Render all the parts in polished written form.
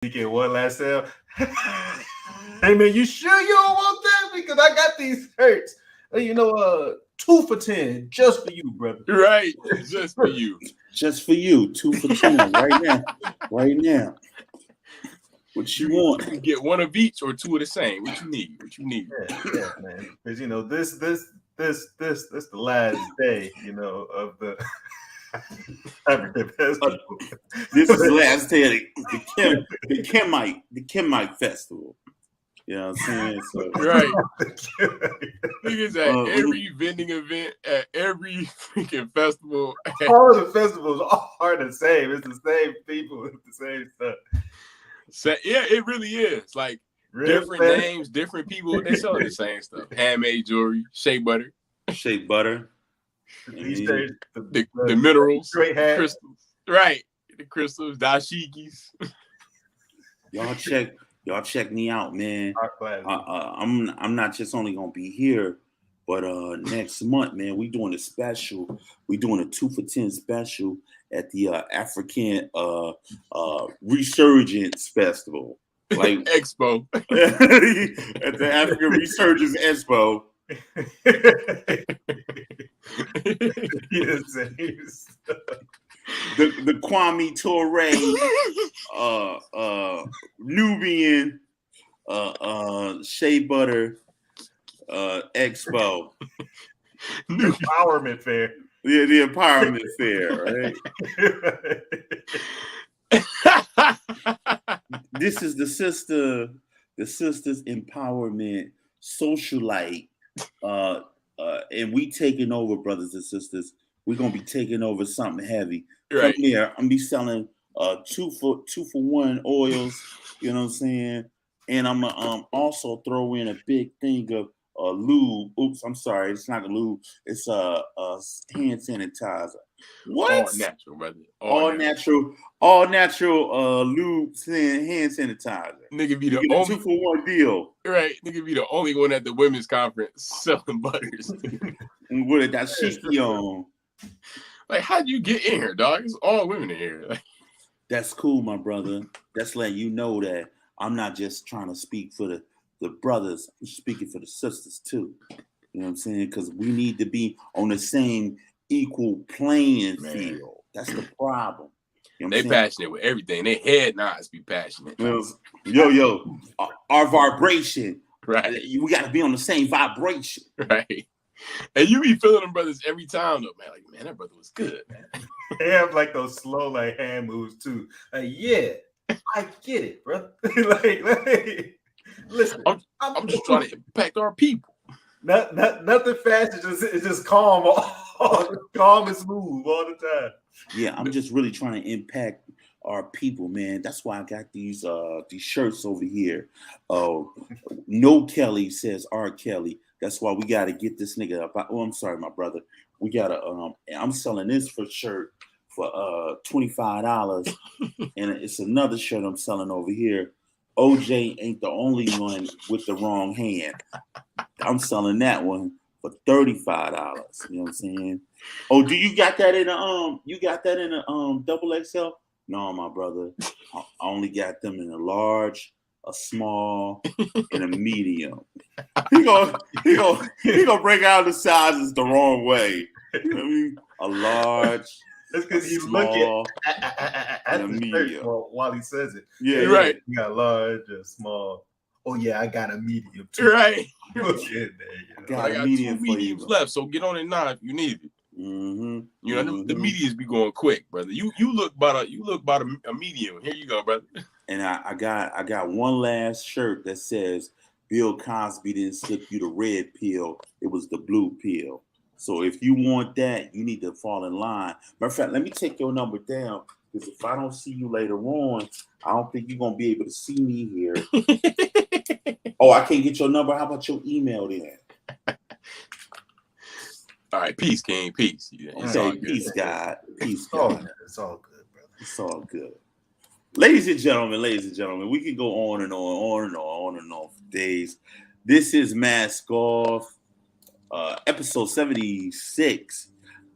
You get one last sale. Hey man, you sure you don't want that? Because I got these shirts. You know, 2 for 10, just for you, brother. Right, just for you. Just for you, 2 for 10 right now. Right now. What you want? You can get one of each or two of the same. What you need? What you need? Yeah, man. Because you know, this the last day, you know, of the African festival. This is the last day of the Kemite festival. You know what I'm saying? So, Right. Niggas at every vending event, at every freaking festival. All the festivals are the same. It's the same people with the same stuff. So, yeah, it really is. Like different names, different people. They selling the same stuff. Handmade jewelry, shea butter, the minerals, great hat. crystals. Right. The crystals, dashikis. Y'all check me out, man. I'm not just only gonna be here, but next month, man, we doing a special. We doing a 2 for 10 special at the African Resurgence Festival, like Expo. At the African Resurgence Expo. The Kwame Ture Nubian shea butter expo. Empowerment fair. Yeah, the empowerment fair, right? This is the sisters empowerment socialite, and we taking over, brothers and sisters. We're gonna be taking over something heavy. Right. Come here, I'm gonna be selling 2 for 1 oils. You know what I'm saying? And I'm gonna also throw in a big thing of lube. Oops, I'm sorry, it's not a lube. It's a hand sanitizer. What? All natural, brother. All natural lube hand sanitizer. Nigga be the only 2 for 1 deal. Right. Nigga be the only one at the women's conference selling butters. And with a dashiki on. Like, how'd you get in here, dog? It's all women in here. Like, that's cool, my brother. That's letting you know that I'm not just trying to speak for the brothers. I'm speaking for the sisters too. You know what I'm saying? Because we need to be on the same equal playing field. That's the problem. You know they passionate with everything. They head nods be passionate. Yo, our vibration. Right. We got to be on the same vibration. Right. And you be feeling them brothers every time, though, man. Like, man, that brother was good, man. They have like those slow, like hand moves too. Like, yeah, I get it, bro. like, listen, I'm just trying to impact our people. Nothing fast. It's just calm, calm and smooth all the time. Yeah, I'm just really trying to impact our people, man. That's why I got these shirts over here. No Kelly says R. Kelly. That's why we got to get this nigga up. Oh, I'm sorry, my brother. We got to, I'm selling this shirt for $25. And it's another shirt I'm selling over here. OJ ain't the only one with the wrong hand. I'm selling that one for $35. You know what I'm saying? Oh, do you got that in a double XL? No, my brother. I only got them in a large, a small, and a medium. He gonna break out the sizes the wrong way. You know what I mean? A large. That's because he's looking at the shirt while he says it. Yeah, right. You got large, small. Oh yeah, I got a medium too. Right. Look at that. I got 2 mediums left, so get on it now if you need it. Mm-hmm. You know the mediums be going quick, brother. You look about a medium. Here you go, brother. And I got one last shirt that says Bill Cosby didn't slip you the red pill; it was the blue pill. So if you want that, you need to fall in line. Matter of fact, let me take your number down, because if I don't see you later on, I don't think you're gonna be able to see me here. Oh, I can't get your number. How about your email then? All right, peace, King, peace. Okay, peace, God. Peace, God. It's all good, brother. It's all good. Ladies and gentlemen, we can go on and on for days. This is Mask Off, episode 76.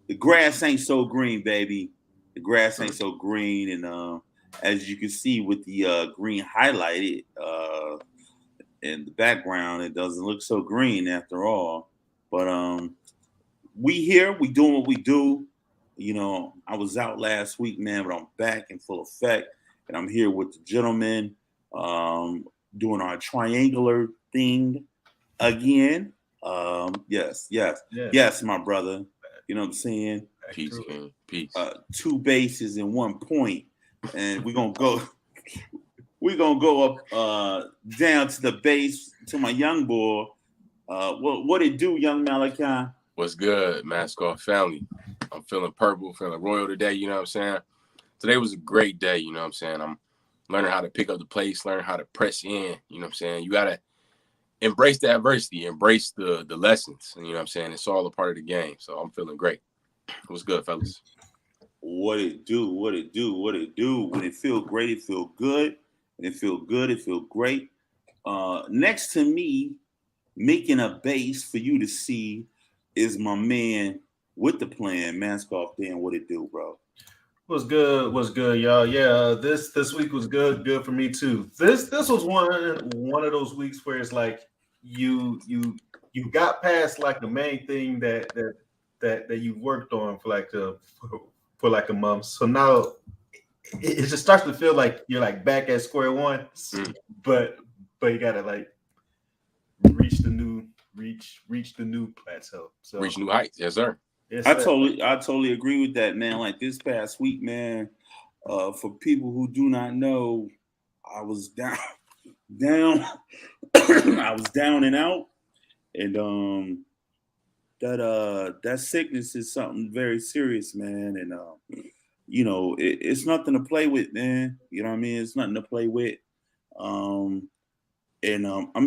The grass ain't so green, baby. The grass ain't so green, and as you can see with the green highlighted in the background, it doesn't look so green after all. But we here, we doing what we do. You know, I was out last week, man, but I'm back in full effect, and I'm here with the gentlemen doing our triangular thing again. Yes, my brother. You know what I'm saying? Peace, King. Peace. 2 bases and 1 point, and we're gonna go. We're gonna go up down to the base to my young boy. What it do, young Malachi? What's good, Mask Off family? I'm feeling purple, feeling royal today, you know what I'm saying? Today was a great day, you know what I'm saying? I'm learning how to pick up the pace, learning how to press in, you know what I'm saying? You gotta embrace the adversity, embrace the lessons, you know what I'm saying? It's all a part of the game. So I'm feeling great. What's good, fellas? What it do, what it do, what it do. When it feel great, it feel good. When it feel good, it feel great. Next to me, making a base for you to see is my man with the plan, Mask Off Dan. What it do, bro? What's good, y'all? Yeah, this week was good for me too. This was one of those weeks where it's like you got past like the main thing that you worked on for like a month. So now it just starts to feel like you're like back at square one, but you gotta like reach the new plateau. So Reach new heights, yes, sir. Yes, I totally agree with that, man. Like this past week, man. For people who do not know, I was down. I was down and out, and that sickness is something very serious, man. And you know, it's nothing to play with, man. You know what I mean? It's nothing to play with. I'm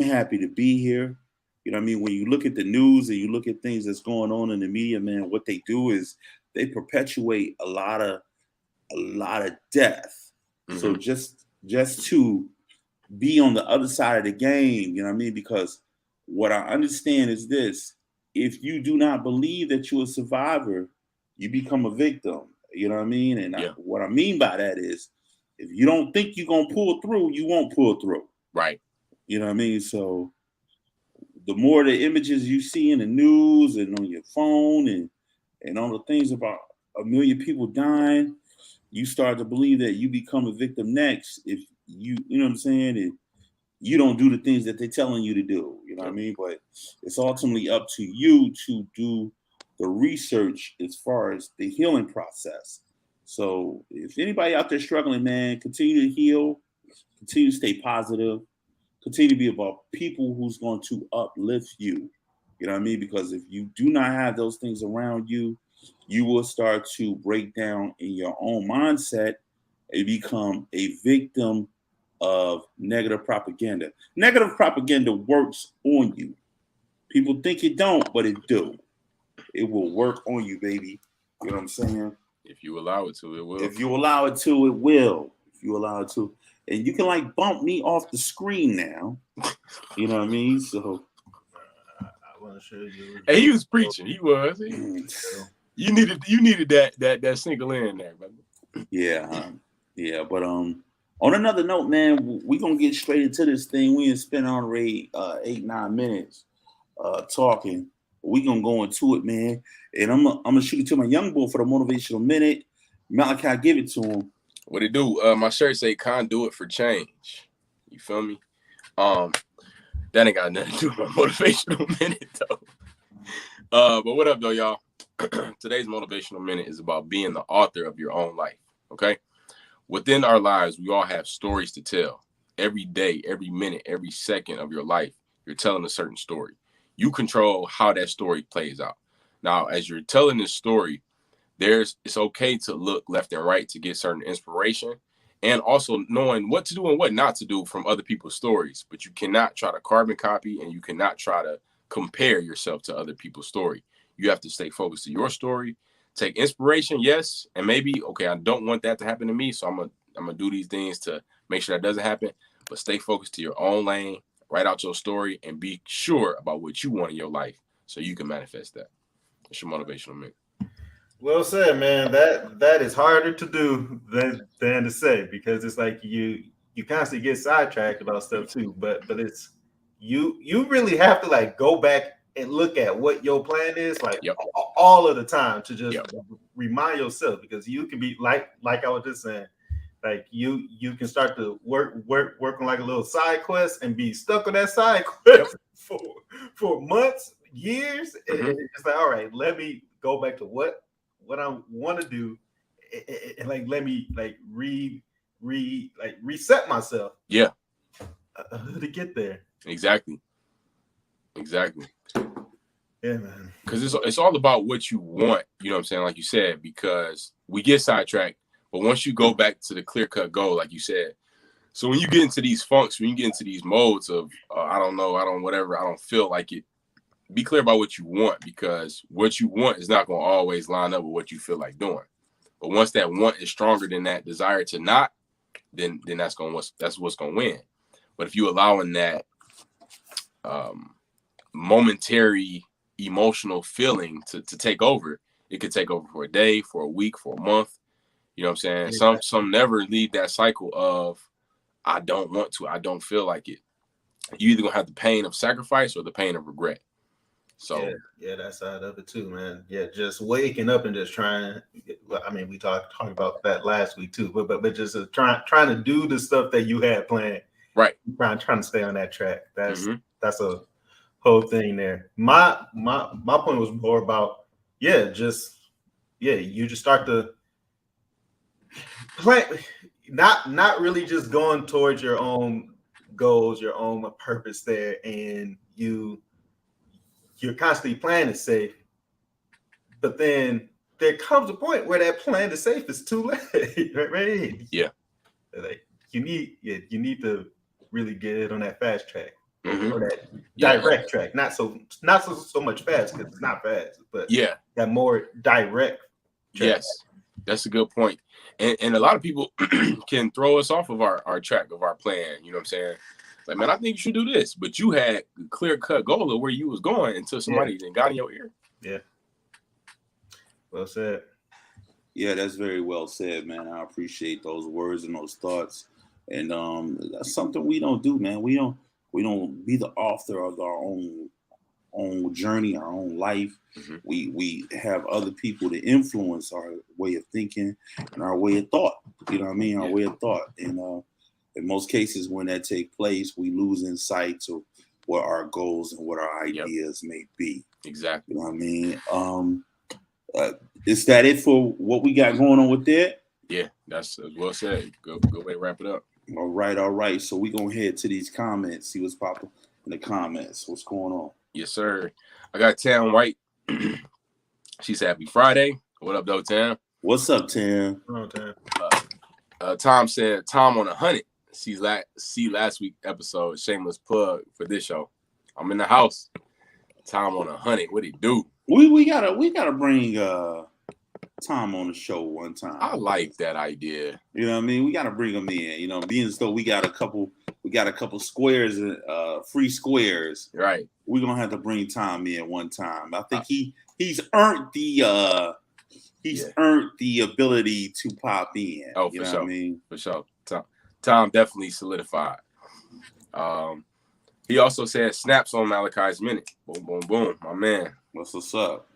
happy to be here. You know what I mean? When you look at the news and you look at things that's going on in the media, man, what they do is they perpetuate a lot of death. Mm-hmm. So just to be on the other side of the game, you know what I mean? Because what I understand is this: if you do not believe that you're a survivor, you become a victim. You know what I mean? And what I mean by that is, if you don't think you're gonna pull through, you won't pull through. Right. You know what I mean? So the more the images you see in the news and on your phone and all the things about 1 million people dying, you start to believe that you become a victim next if you know what I'm saying, and you don't do the things that they're telling you to do. You know what I mean? But it's ultimately up to you to do the research as far as the healing process. So if anybody out there struggling, man, continue to heal, continue to stay positive. Continue to be about people who's going to uplift you. You know what I mean? Because if you do not have those things around you, you will start to break down in your own mindset and become a victim of negative propaganda. Negative propaganda works on you. People think it don't, but it do. It will work on you, baby. You know what I'm saying? If you allow it to, it will. If you allow it to, it will. If you allow it to. And you can like bump me off the screen now. You know what I mean? So I want to show you. Hey, he was preaching. He was. You needed that single in there, brother. Yeah. But on another note, man, we're gonna get straight into this thing. We didn't spend already 8-9 minutes talking. We're gonna go into it, man. And I'm gonna shoot it to my young boy for the motivational minute. Malachi, give it to him. What it do? My shirt say "Conduit for change." You feel me? That ain't got nothing to do with my motivational minute though. But what up though, y'all? Today's motivational minute is about being the author of your own life. Okay. Within our lives, we all have stories to tell. Every day, every minute, every second of your life, you're telling a certain story. You control how that story plays out. Now, as you're telling this story, it's okay to look left and right to get certain inspiration and also knowing what to do and what not to do from other people's stories. But you cannot try to carbon copy and you cannot try to compare yourself to other people's story. You have to stay focused to your story, take inspiration, yes, and maybe, okay, I don't want that to happen to me, so I'm gonna do these things to make sure that doesn't happen, but stay focused to your own lane, write out your story, and be sure about what you want in your life so you can manifest that. It's your motivational minute. Well said, man. That is harder to do than to say because it's like you constantly get sidetracked about stuff too. But it's you really have to like go back and look at what your plan is like Yep. all of the time to just Yep. remind yourself because you can be like I was just saying, like you can start to work on like a little side quest and be stuck on that side quest for months, years. Mhm. And it's like, all right, let me go back to what I want to do, and like let me like reset myself. Yeah. To get there. Exactly. Yeah, man. Because it's all about what you want. You know what I'm saying? Like you said, because we get sidetracked, but once you go back to the clear cut goal, like you said. So when you get into these funks, when you get into these modes of I don't know, I don't feel like it. Be clear about what you want because what you want is not going to always line up with what you feel like doing. But once that want is stronger than that desire to not, then that's what's going to win. But if you allowing that momentary emotional feeling to take over, it could take over for a day, for a week, for a month. You know what I'm saying? Yeah. Some never leave that cycle of I don't want to, I don't feel like it. You either gonna have the pain of sacrifice or the pain of regret. So yeah, that side of it too, man. Yeah, just waking up and just trying. I mean, we talked about that last week too, but just trying to do the stuff that you had planned. right. Trying to stay on that track. Mm-hmm. That's a whole thing there. My point was more about you just start to plan, not really just going towards your own goals, your own purpose there, and you're constantly playing it safe, but then there comes a point where that plan to safe is too late, right? Yeah. Like you need to really get it on that fast track. Mm-hmm. Or that direct track, not so much fast because it's not fast, but that more direct track. Yes, that's a good point. And a lot of people can throw us off of our track of our plan. You know what I'm saying? Like, man, I think you should do this, but you had a clear cut goal of where you was going until somebody then got in your ear. Yeah. Well said. Yeah, that's very well said, man. I appreciate those words and those thoughts. And that's something we don't do, man. We don't be the author of our own journey, our own life. Mm-hmm. We have other people to influence our way of thinking and our way of thought. You know what I mean? Our way of thought. And in most cases, when that takes place, we lose insight to what our goals and what our ideas may be. Exactly. You know what I mean? Is that it for what we got going on with that? Yeah, that's well said. Go ahead and wrap it up. All right. So we're going to head to these comments, see what's popping in the comments. What's going on? Yes, sir. I got Tam White. She said, happy Friday. What up, though, Tam? What's up, Tam? Oh, Tam. Tom said, Tom on 100. See last week episode, shameless plug for this show. I'm in the house. Tom on 100. What he do? We gotta bring Tom on the show one time. I like that idea. You know what I mean? We gotta bring him in. You know, being as though we got a couple squares, free squares. Right. We're gonna have to bring Tom in one time. I think he's earned the earned the ability to pop in. Oh, you for know sure. What I mean? For sure. Tom definitely solidified. He also said snaps on Malachi's minute. Boom, boom, boom. My man. What's up?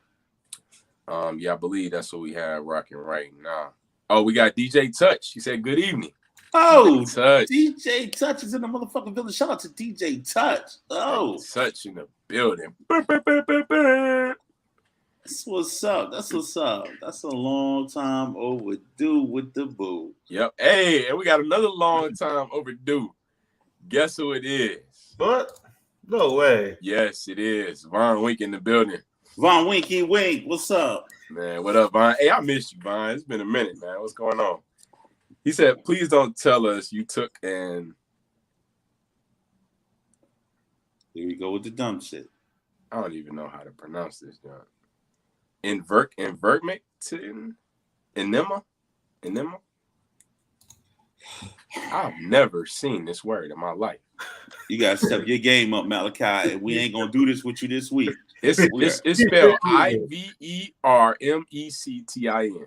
Yeah, I believe that's what we have rocking right now. Oh, we got DJ Touch. He said, good evening. Oh, Touch. DJ Touch is in the motherfucking building. Shout out to DJ Touch. Oh, Touch in the building. That's what's up. That's a long time overdue with the boo. Yep. Hey, and we got another long time overdue. Guess who it is? But no way. Yes, it is. Von Wink in the building. Von Winky Wink, what's up? Man, what up, Von? Hey, I missed you, Von. It's been a minute, man. What's going on? He said, please don't tell us you took and... Here we go with the dumb shit. I don't even know how to pronounce this, John. Invertment? Enema? I've never seen this word in my life. You gotta step your game up, Malachi. We ain't gonna do this with you this week. It's spelled IVERMECTIN.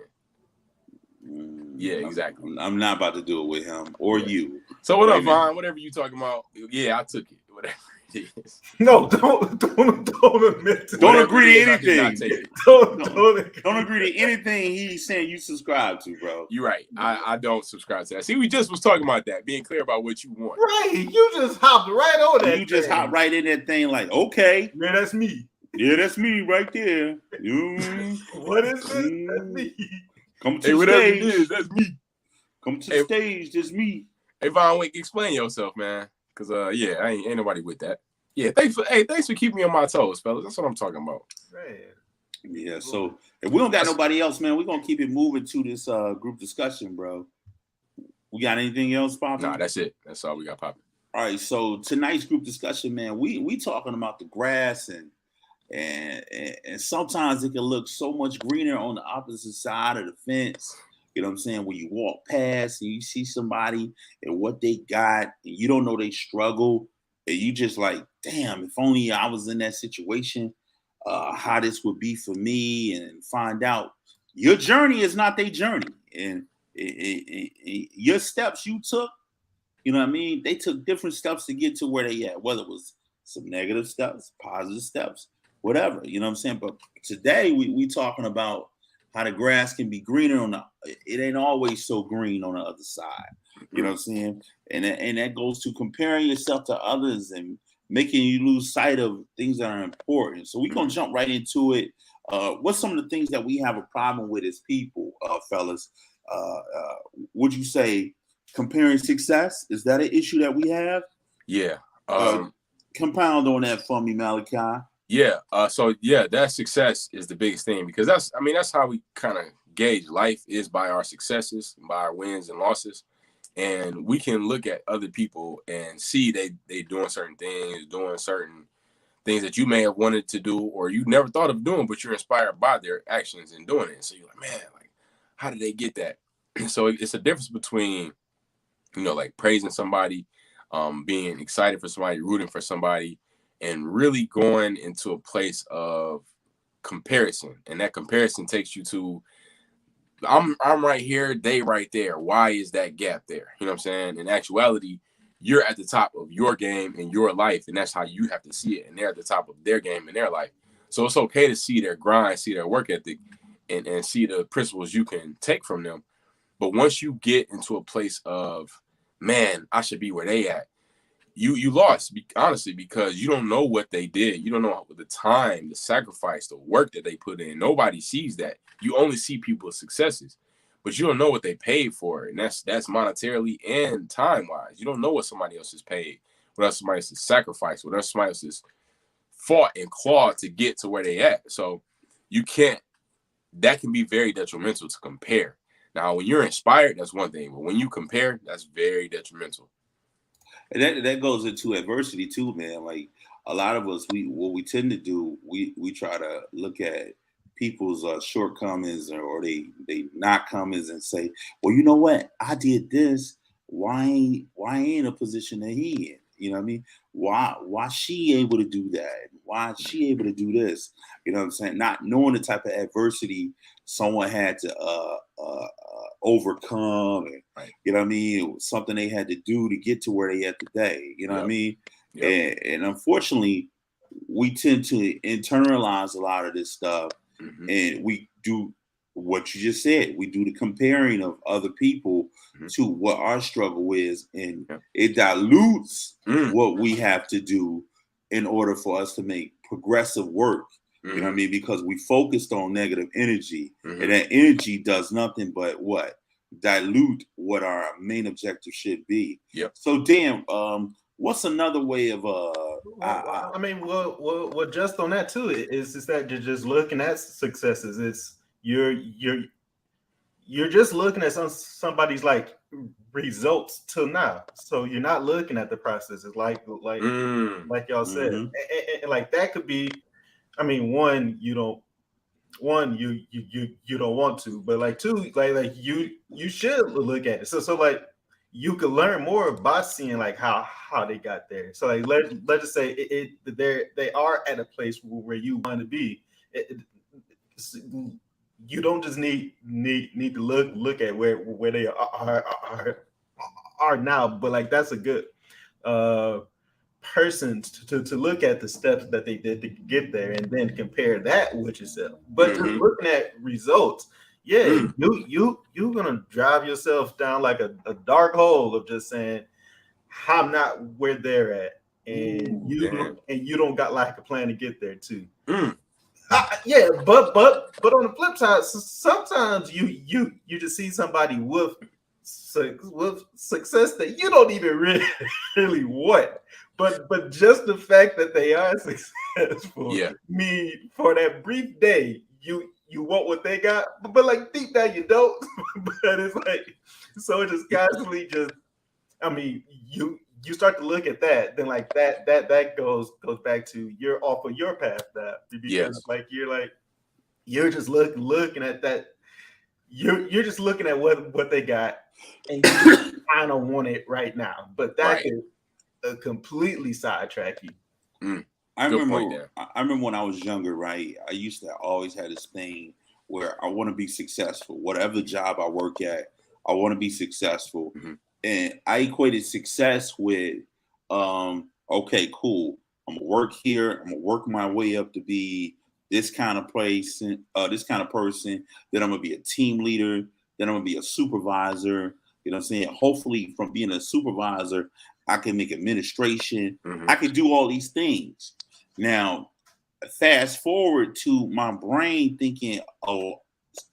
Yeah, exactly. I'm not about to do it with him or you. So what up, Vaughn? Whatever you talking about? Yeah, I took it. Whatever it is. No, don't admit to Don't that. agree to anything. Don't agree to anything he's saying you subscribe to, bro. You're right. I don't subscribe to that. See, we just was talking about that, being clear about what you want. Right. You just hopped right on that. You just hopped right in that thing like, okay. Man, that's me. Yeah, that's me right there. What is this? That's me. Come to the stage. It is, that's me. Come to the stage. That's me. Hey, Vaughn, wait, explain yourself, man. Cause yeah, I ain't nobody with that. Yeah, thanks for keeping me on my toes, fellas. That's what I'm talking about. Man. Yeah, so if we don't got nobody else, man, we're gonna keep it moving to this group discussion, bro. We got anything else popping? Nah, that's it. That's all we got popping. All right, so tonight's group discussion, man, we talking about the grass and sometimes it can look so much greener on the opposite side of the fence. You know what I'm saying? When you walk past and you see somebody and what they got, and you don't know they struggle, and you just like, damn, if only I was in that situation, how this would be for me, and find out your journey is not their journey. And your steps you took, you know what I mean? They took different steps to get to where they at, whether it was some negative steps, positive steps, whatever, you know what I'm saying? But today we talking about how the grass can be greener it ain't always so green on the other side. You know what I'm saying? And that goes to comparing yourself to others and making you lose sight of things that are important. So we're gonna jump right into it. What's some of the things that we have a problem with as people, fellas? Would you say comparing success? Is that an issue that we have? Yeah. Compound on that for me, Malachi. Yeah. So that success is the biggest thing, because that's how we kind of gauge life, is by our successes, by our wins and losses. And we can look at other people and see they doing certain things that you may have wanted to do or you never thought of doing, but you're inspired by their actions and doing it. So you're like, man, like, how did they get that? So it's a difference between, like praising somebody, being excited for somebody, rooting for somebody, and really going into a place of comparison. And that comparison takes you to, I'm right here, they right there. Why is that gap there? You know what I'm saying? In actuality, you're at the top of your game in your life, and that's how you have to see it. And they're at the top of their game in their life. So it's okay to see their grind, see their work ethic, and see the principles you can take from them. But once you get into a place of, man, I should be where they at, you lost, honestly, because you don't know what they did. You don't know the time, the sacrifice, the work that they put in. Nobody sees that. You only see people's successes, but you don't know what they paid for it. And that's monetarily and time-wise. You don't know what somebody else has paid, what else somebody else has sacrificed, what else somebody else has fought and clawed to get to where they at. So that can be very detrimental to compare. Now, when you're inspired, that's one thing, but when you compare, that's very detrimental. And that goes into adversity too, man. Like a lot of us, what we tend to do, we try to look at people's shortcomings or they not comings and say, well, you know what? I did this. Why ain't in a position that he in? You know what I mean? Why she able to do that? Why is she able to do this? You know what I'm saying? Not knowing the type of adversity someone had to overcome, and right. You know what I mean? Something they had to do to get to where they at today. You know what I mean? Yep. And unfortunately, we tend to internalize a lot of this stuff, and we do what you just said. We do the comparing of other people to what our struggle is, and it dilutes what we have to do in order for us to make progressive work. You know what I mean? Because we focused on negative energy, and that energy does nothing but what? Dilute what our main objective should be. Yep. So, Dan, what's another way of I mean, well, just on that too, is that you're just looking at successes. It's you're just looking at somebody's like results till now. So you're not looking at the processes, like y'all said, and like that could be. I mean, you don't want to, but like two, like you should look at it. So like you could learn more by seeing like how they got there. So like let's just say they are at a place where you want to be. You don't just need to look at where they are now, but like that's a good uh person to look at the steps that they did to get there and then compare that with yourself. But just looking at results, yeah, you're gonna drive yourself down like a dark hole of just saying I'm not where they're at, and you don't got like a plan to get there too. Yeah, but on the flip side, sometimes you just see somebody with success that you don't even really want, but just the fact that they are successful, mean for that brief day you want what they got, but like deep down you don't. But it's like, so it just constantly just, I mean, you start to look at that, then like that goes back to you're off of your path now, because like you're just looking at that, you're just looking at what they got, and you kind of want it right now, but that could completely sidetrack you. I remember when I was younger, right? I used to always have this thing where I want to be successful. Whatever job I work at, I want to be successful. And I equated success with, okay, cool. I'm gonna work here. I'm gonna work my way up to be this kind of place, this kind of person. Then I'm gonna be a team leader. Then I'm gonna be a supervisor. You know what I'm saying? Hopefully, from being a supervisor, I can make administration. I can do all these things. Now, fast forward to my brain thinking,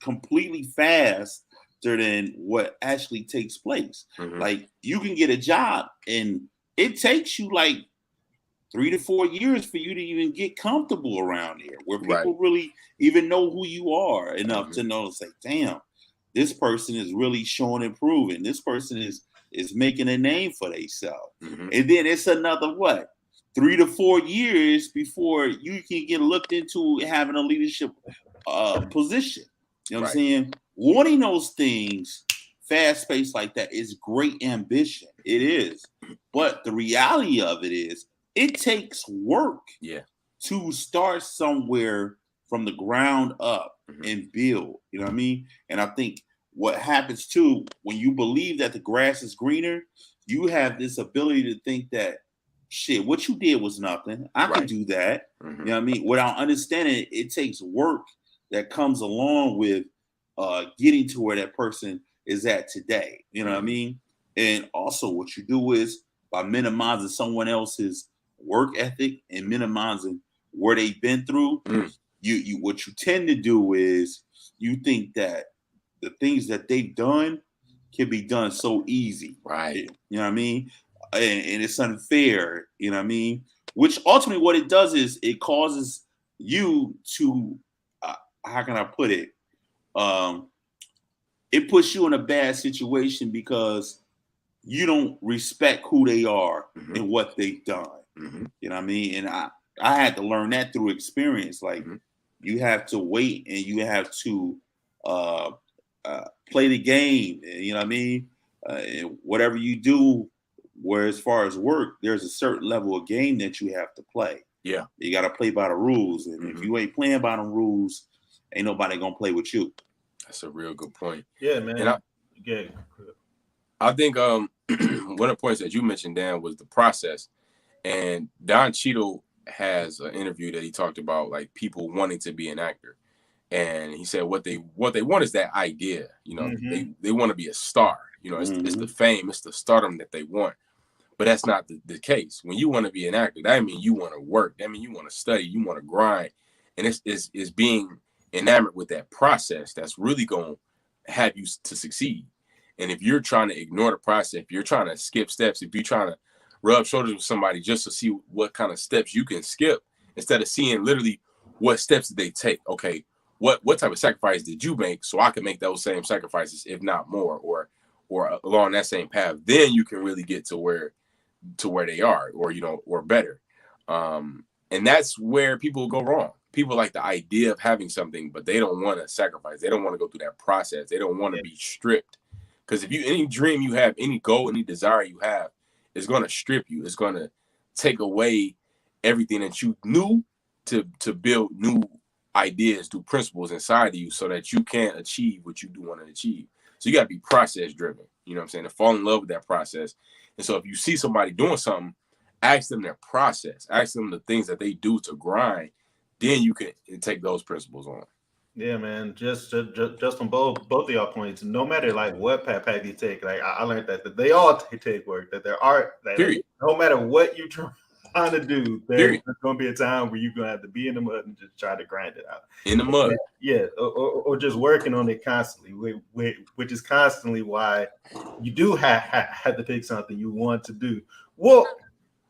completely faster than what actually takes place. Like, you can get a job and it takes you like 3 to 4 years for you to even get comfortable around here, where people really even know who you are enough to know, say, damn, this person is really showing and proving. This person is making a name for themselves. And then it's another 3 to 4 years before you can get looked into having a leadership position. You know what I'm saying? Wanting those things fast paced like that is great ambition. It is. But the reality of it is it takes work to start somewhere from the ground up and build. You know what I mean? And I think what happens too, when you believe that the grass is greener, you have this ability to think that, shit, what you did was nothing. I can do that. You know what I mean? Without understanding it takes work that comes along with getting to where that person is at today. You know what I mean? And also what you do is, by minimizing someone else's work ethic and minimizing where they've been through, you what you tend to do is you think that the things that they've done can be done so easy. You know what I mean? And it's unfair, you know what I mean? Which ultimately what it does is it causes you to, how can I put it? It puts you in a bad situation because you don't respect who they are and what they've done. You know what I mean? And I had to learn that through experience. Like, you have to wait and you have to play the game. You know what I mean? And whatever you do, where as far as work, there's a certain level of game that you have to play. You got to play by the rules. And if you ain't playing by the rules, ain't nobody going to play with you. That's a real good point. Yeah, man. And I think one of the points that you mentioned, Dan, was the process. And Don Cheadle has an interview that he talked about, like, people wanting to be an actor. And he said what they want is that idea. You know, they want to be a star. You know, it's the fame, it's the stardom that they want. But that's not the case. When you want to be an actor, that means you want to work. That means you want to study. You want to grind. And it's being enamored with that process that's really going to have you to succeed. And if you're trying to ignore the process, if you're trying to skip steps, if you're trying to rub shoulders with somebody just to see what kind of steps you can skip, instead of seeing literally what steps did they take. Okay, what type of sacrifice did you make so I can make those same sacrifices, if not more, or along that same path, then you can really get to where they are, or, you know, or better. And that's where people go wrong. People like the idea of having something, but they don't want to sacrifice. They don't want to go through that process. They don't want to be stripped Because if you any dream you have, any goal, any desire you have, it's gonna strip you. It's gonna take away everything that you knew to build new ideas, new principles inside of you, so that you can achieve what you do want to achieve. So you gotta be process driven. You know what I'm saying? To fall in love with that process. And so if you see somebody doing something, ask them their process, ask them the things that they do to grind. Then you can take those principles on. Yeah, man. Just from both of y'all points. No matter like what path you take, like I learned that they all take work. That there are that Period. no matter what you trying to do, there's Period. going to be a time where you're going to have to be in the mud and just try to grind it out. In the mud. Yeah, or just working on it constantly, which is constantly why you do have to pick something you want to do. Well,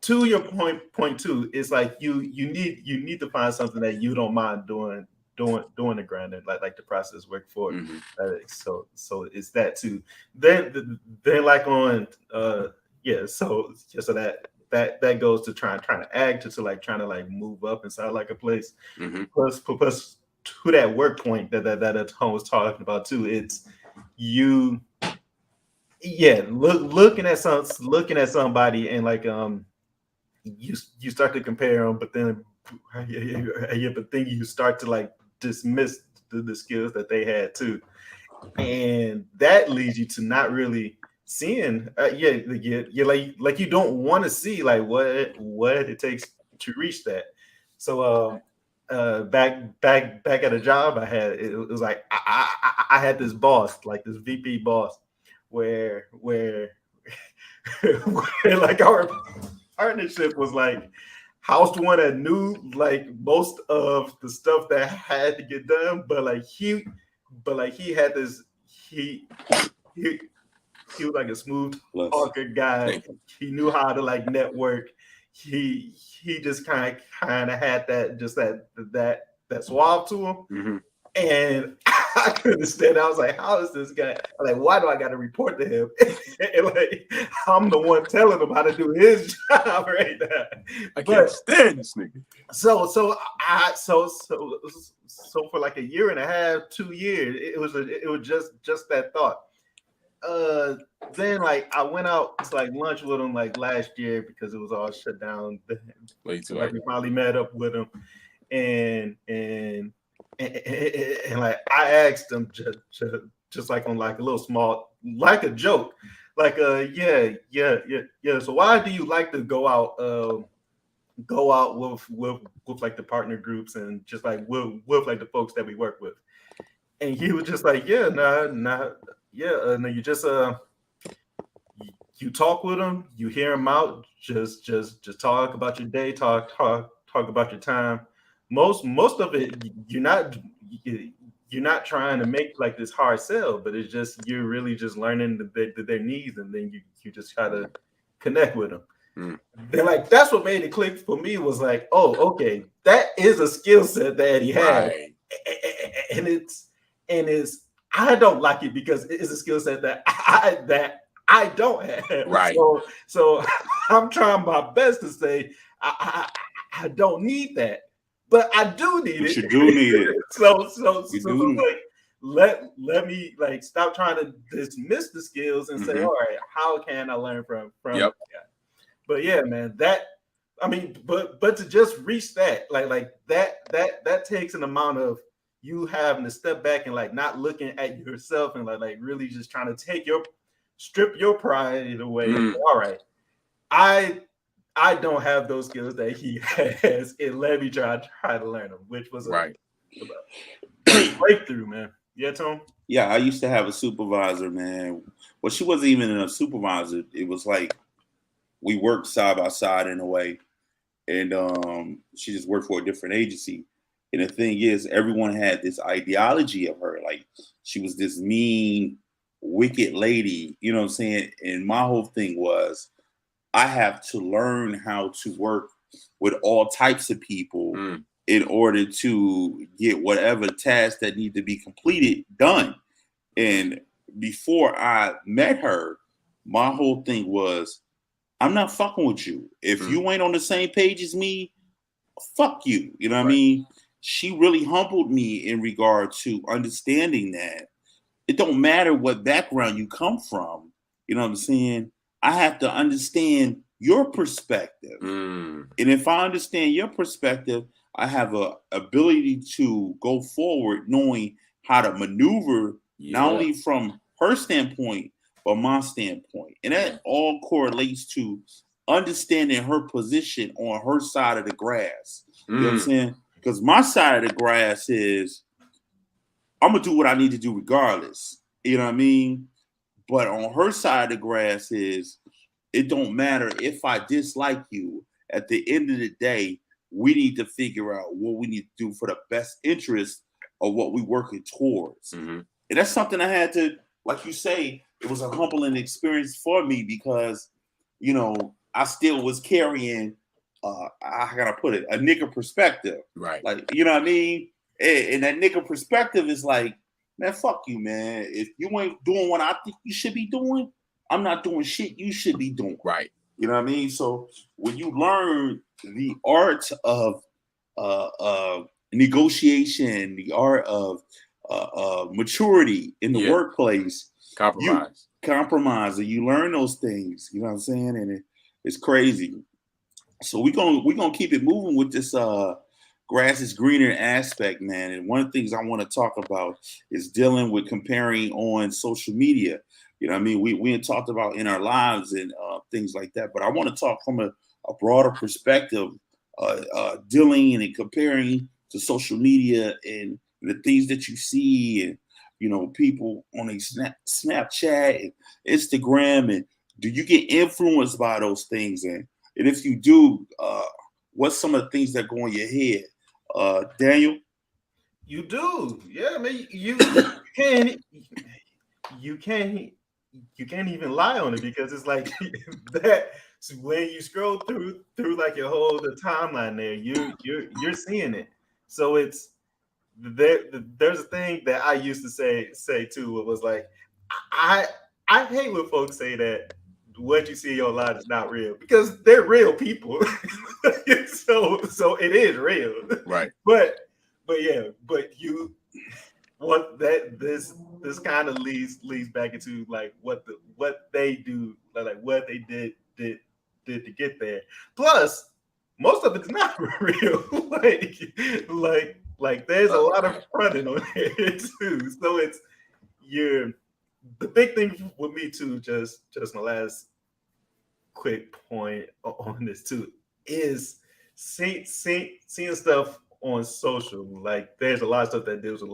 to your point two, it's like you need to find something that you don't mind doing the grinding, like the process work for. Mm-hmm. So it's that too. Then like on so that goes to trying to act to like trying to like move up inside like a place. Mm-hmm. Plus to that work point that Tom was talking about too. It's you, looking at somebody and like you start to compare them, but then you start to like dismiss the skills that they had too, and that leads you to not really seeing like you don't want to see like what it takes to reach that. So back at a job I had, it was like I had this boss, like this VP boss, where like our partnership was like house one that knew like most of the stuff that had to get done, but he had this he was like a smooth talker guy. He knew how to like network. He just kind of had that suave to him. Mm-hmm. And I couldn't stand it. I was like, how is this guy? Like, why do I got to report to him? And like, I'm the one telling him how to do his job right now. I can't stand this nigga. So for like a year and a half, 2 years, it was just that thought. Then like I went out to like lunch with him like last year because it was all shut down. We finally met up with him, and like I asked him just like on like a little small, like a joke, like yeah. So why do you like to go out with like the partner groups and just like with like the folks that we work with? And he was just like, no, you just you talk with them, you hear them out, just talk about your day, talk about your time. Most of it, you're not trying to make like this hard sell, but it's just you're really just learning their needs, and then you just try to connect with them. Mm. Then like that's what made it click for me, was like, oh, okay, that is a skill set that he had, right. and it's I don't like it because it is a skill set that I don't have. Right. So I'm trying my best to say I don't need that. But I do need it. You do need it. So like, let me like stop trying to dismiss the skills and say, all right, how can I learn from yep. that? But yeah, man, but to just reach that, like that takes an amount of you having to step back and like not looking at yourself and like really just trying to strip your pride away. All right, I don't have those skills that he has, and let me try to learn them, which was a breakthrough, man. Yeah, Tom? Yeah, I used to have a supervisor, man. Well, she wasn't even a supervisor. It was like we worked side by side in a way, and she just worked for a different agency. And the thing is, everyone had this ideology of her, like she was this mean, wicked lady, you know what I'm saying? And my whole thing was, I have to learn how to work with all types of people in order to get whatever tasks that need to be completed done. And before I met her, my whole thing was, I'm not fucking with you. If you ain't on the same page as me, fuck you. You know what I mean? She really humbled me in regard to understanding that it don't matter what background you come from. You know what I'm saying? I have to understand your perspective. And if I understand your perspective, I have a ability to go forward knowing how to maneuver not only from her standpoint, but my standpoint. And that all correlates to understanding her position on her side of the grass. You know what I'm saying? Because my side of the grass is I'm gonna do what I need to do regardless. You know what I mean? But on her side of the grass is it don't matter if I dislike you. At the end of the day, we need to figure out what we need to do for the best interest of what we're working towards. And that's something I had to, like you say, it was a humbling experience for me because, you know, I still was carrying, I gotta put it, a nigga perspective. Right. Like, you know what I mean? And that nigga perspective is like, man, fuck you, man. If you ain't doing what I think you should be doing, I'm not doing shit you should be doing. Right. You know what I mean? So when you learn the art of negotiation, the art of maturity in the workplace, compromise, and you learn those things. You know what I'm saying? And it's crazy. So we're gonna keep it moving with this grass is greener aspect, man. And one of the things I want to talk about is dealing with comparing on social media. You know what I mean? We had talked about in our lives and things like that, but I want to talk from a broader perspective, dealing and comparing to social media and the things that you see and, you know, people on a Snapchat and Instagram. And do you get influenced by those things? And if you do, what's some of the things that go in your head? Daniel? You do. Yeah, man. You can't even lie on it because it's like that when you scroll through like your whole the timeline there, you're seeing it. So it's there's a thing that I used to say too. It was like I hate when folks say that what you see in your life is not real because they're real people. so it is real. Right. But you what that this kind of leads back into like what they do, like what they did to get there. Plus, most of it's not real. like there's a lot of fronting on it too. So it's the big thing with me too. Just my last quick point on this too is seeing stuff on social. Like there's a lot of stuff that deals with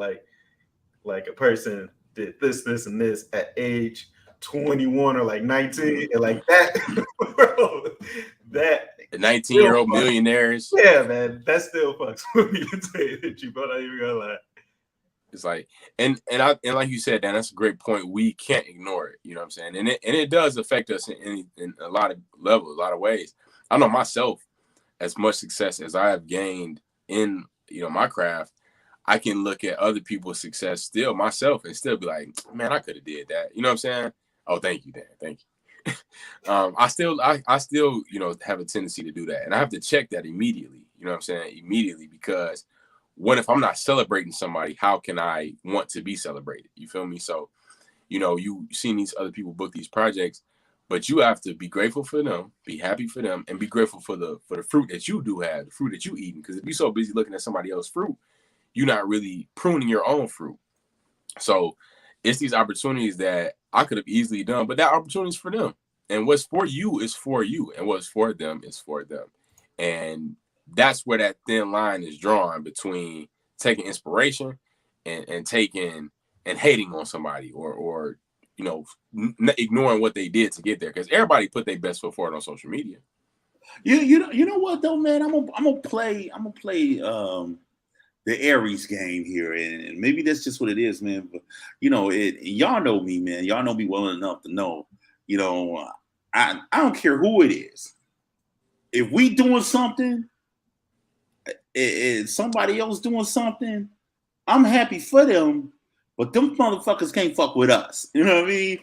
like a person did this, and this at age 21 or like 19, and like that, bro, that the 19-year-old millionaires. Yeah, man, that still fucks with me to tell you that you brought out even gonna lie. It's like, and like you said, Dan, that's a great point. We can't ignore it. You know what I'm saying? And it does affect us in a lot of levels, a lot of ways. I know myself, as much success as I have gained in, you know, my craft, I can look at other people's success still myself and still be like, man, I could have did that. You know what I'm saying? Oh, thank you, Dan. Thank you. I still, you know, have a tendency to do that. And I have to check that immediately. You know what I'm saying? Immediately, because what if I'm not celebrating somebody? How can I want to be celebrated? You feel me? So, you know, you seen these other people book these projects, but you have to be grateful for them, be happy for them, and be grateful for the fruit that you do have, the fruit that you eating. Because if you're so busy looking at somebody else's fruit, you're not really pruning your own fruit. So it's these opportunities that I could have easily done, but that opportunity is for them. And what's for you is for you, and what's for them is for them. And that's where that thin line is drawn between taking inspiration and taking and hating on somebody or you know, ignoring what they did to get there. Because everybody put their best foot forward on social media. You know what though, man? I'm gonna play the Aries game here, and maybe that's just what it is, man. But you know, y'all know me, man. Y'all know me well enough to know, you know, I don't care who it is. If we doing something, and somebody else doing something, I'm happy for them. But them motherfuckers can't fuck with us. You know what I mean?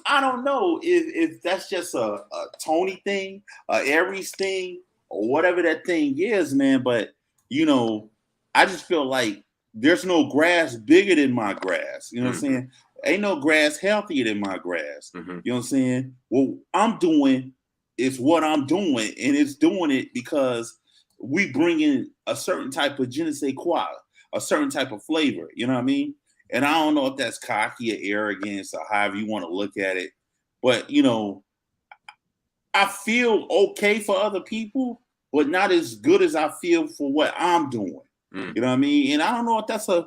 I don't know if that's just a Tony thing, a Aries thing, or whatever that thing is, man. But you know, I just feel like there's no grass bigger than my grass. You know what I'm saying? Ain't no grass healthier than my grass. You know what I'm saying? What I'm doing is what I'm doing, and it's doing it because we bring in a certain type of je ne sais quoi, a certain type of flavor. You know what I mean? And I don't know if that's cocky or arrogance or however you want to look at it, but you know, I feel okay for other people, but not as good as I feel for what I'm doing. You know what I mean? And I don't know if that's I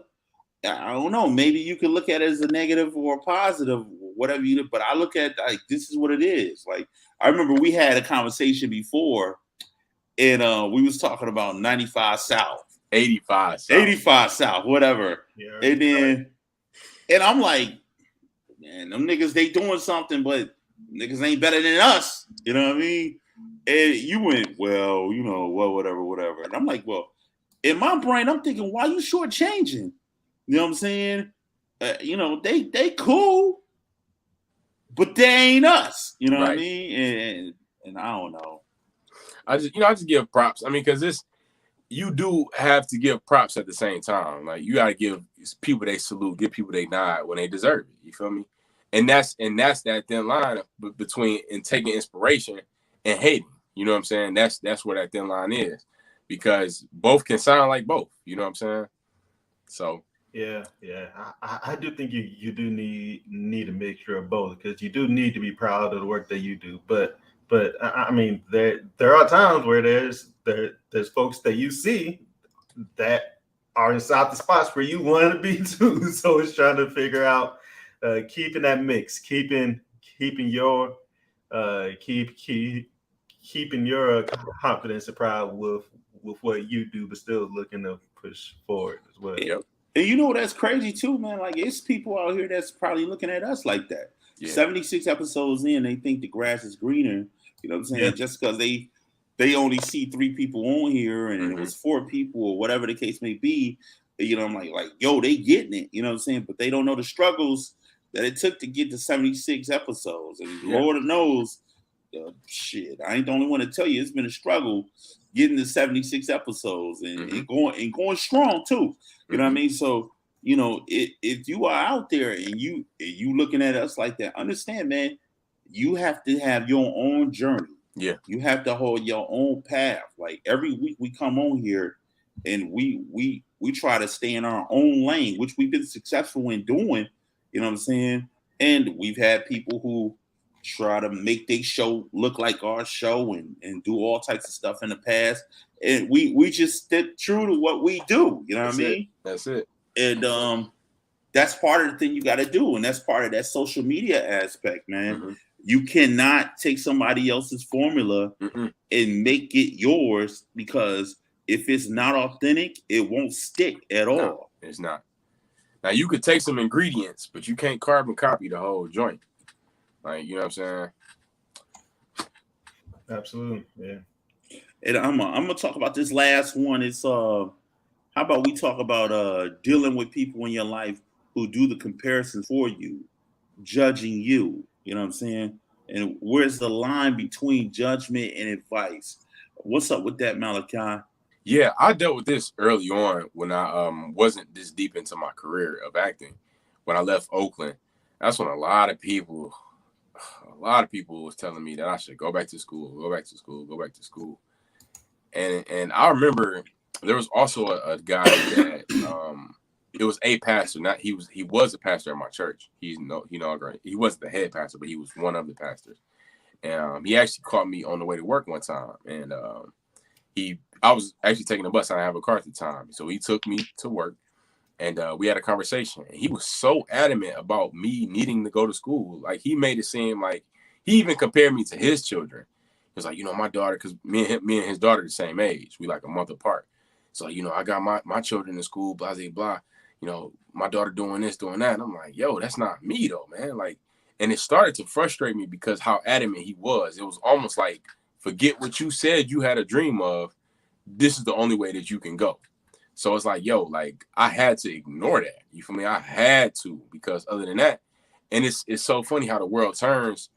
don't know. Maybe you can look at it as a negative or a positive, whatever you do. But I look at like this is what it is. Like I remember we had a conversation before, and we was talking about 95 South, 85 South, whatever. Yeah, and then, and I'm like, man, them niggas they doing something, but niggas ain't better than us. You know what I mean? And you went, well, you know, well, whatever. And I'm like, well, in my brain, I'm thinking, why you shortchanging? You know what I'm saying? You know, they cool, but they ain't us. You know what I mean? And I don't know. I just give props. I mean, because you do have to give props at the same time. Like you gotta give people they salute, give people they nod when they deserve it. You feel me? And that's that thin line between and taking inspiration and hating. You know what I'm saying? That's where that thin line is, because both can sound like both. You know what I'm saying? So. Yeah. I do think you do need a mixture of both, because you do need to be proud of the work that you do. But I mean, there are times where there's folks that you see that are inside the spots where you want to be too. So it's trying to figure out keeping that mix, keeping your keeping your confidence and pride with what you do, but still looking to push forward as well. Yep. And you know that's crazy too, man. Like it's people out here that's probably looking at us like that. Yeah. 76 episodes in, they think the grass is greener. You know what I'm saying? Yeah. Just because they only see 3 people on here and it was 4 people or whatever the case may be. You know, I'm like, yo, they getting it. You know what I'm saying? But they don't know the struggles that it took to get to 76 episodes. And Lord knows, shit, I ain't the only one to tell you it's been a struggle getting to 76 episodes and going strong too. You know what I mean? So, you know, if you are out there and you looking at us like that, understand, man, you have to have your own journey. Yeah. You have to hold your own path. Like every week we come on here and we try to stay in our own lane, which we've been successful in doing, you know what I'm saying? And we've had people who try to make their show look like our show and do all types of stuff in the past. And we just stick true to what we do. You know what I mean? That's it. And that's part of the thing you got to do. And that's part of that social media aspect, man. You cannot take somebody else's formula and make it yours, because if it's not authentic, it won't stick at all. No, it's not. Now you could take some ingredients, but you can't carbon copy the whole joint. Like, you know what I'm saying? Absolutely, yeah. And I'm gonna talk about this last one. It's how about we talk about dealing with people in your life who do the comparison for you, judging you. You know what I'm saying? And where's the line between judgment and advice? What's up with that, Malachi? Yeah, I dealt with this early on when I wasn't this deep into my career of acting. When I left Oakland, that's when a lot of people was telling me that I should go back to school. And I remember there was also a guy that it was a pastor. He was a pastor at my church. He wasn't the head pastor, but he was one of the pastors. And he actually caught me on the way to work one time. And I was actually taking the bus. I didn't have a car at the time. So he took me to work and we had a conversation. And he was so adamant about me needing to go to school. Like he made it seem like he even compared me to his children. He was like, you know, my daughter, because me and his daughter are the same age. We like a month apart. So, you know, I got my children in school, blah, blah, blah. You know, my daughter doing this, doing that. And I'm like, yo, that's not me though, man. Like, and it started to frustrate me because how adamant he was. It was almost like, forget what you said you had a dream of. This is the only way that you can go. So it's like, yo, like I had to ignore that. You feel me? I had to, because other than that, and it's so funny how the world turns.